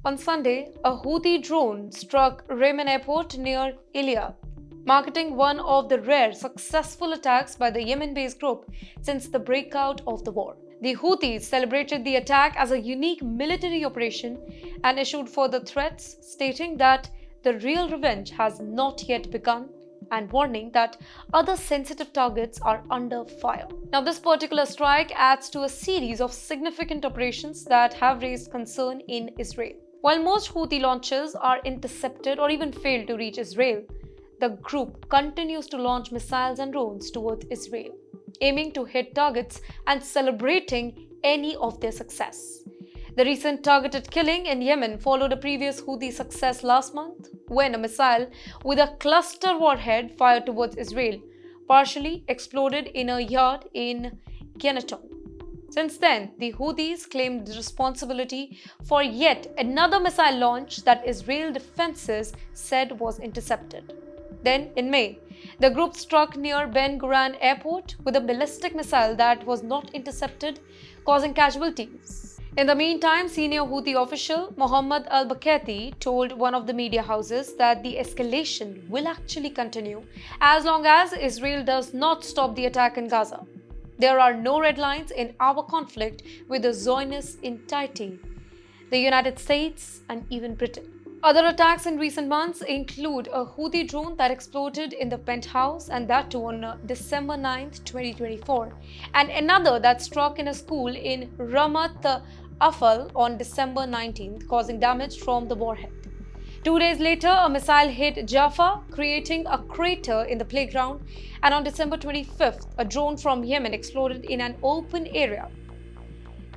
On Sunday, a Houthi drone struck Ramon Airport near Eilat, marking one of the rare successful attacks by the Yemen-based group since the breakout of the war. The Houthis celebrated the attack as a unique military operation and issued further threats, stating that the real revenge has not yet begun and warning that other sensitive targets are under fire. Now, this particular strike adds to a series of significant operations that have raised concern in Israel. While most Houthi launches are intercepted or even fail to reach Israel, the group continues to launch missiles and drones towards Israel, aiming to hit targets and celebrating any of their success. The recent targeted killing in Yemen followed a previous Houthi success last month when a missile with a cluster warhead fired towards Israel partially exploded in a yard in Yemen. Since then, the Houthis claimed responsibility for yet another missile launch that Israel defenses said was intercepted. Then, in May, the group struck near Ben Gurion Airport with a ballistic missile that was not intercepted, causing casualties. In the meantime, senior Houthi official Mohammed al-Bakati told one of the media houses that the escalation will actually continue as long as Israel does not stop the attack in Gaza. There are no red lines in our conflict with the Zionist entity, the United States, and even Britain. Other attacks in recent months include a Houthi drone that exploded in the penthouse, and that too on December 9, 2024, and another that struck in a school in Ramat Afal on December 19th, causing damage from the warhead. 2 days later, a missile hit Jaffa, creating a crater in the playground, and on December 25th, a drone from Yemen exploded in an open area.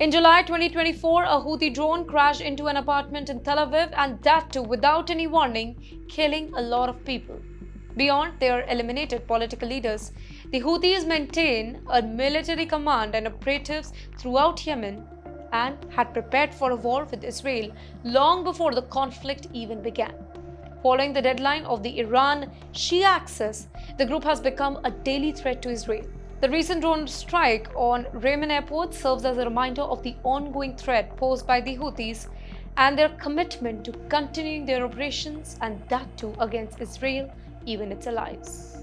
In July 2024, a Houthi drone crashed into an apartment in Tel Aviv, and that too without any warning, killing a lot of people. Beyond their eliminated political leaders, the Houthis maintain a military command and operatives throughout Yemen and had prepared for a war with Israel long before the conflict even began. Following the deadline of the Iran-Shia axis, the group has become a daily threat to Israel. The recent drone strike on Ramon Airport serves as a reminder of the ongoing threat posed by the Houthis and their commitment to continuing their operations, and that too against Israel, even its allies.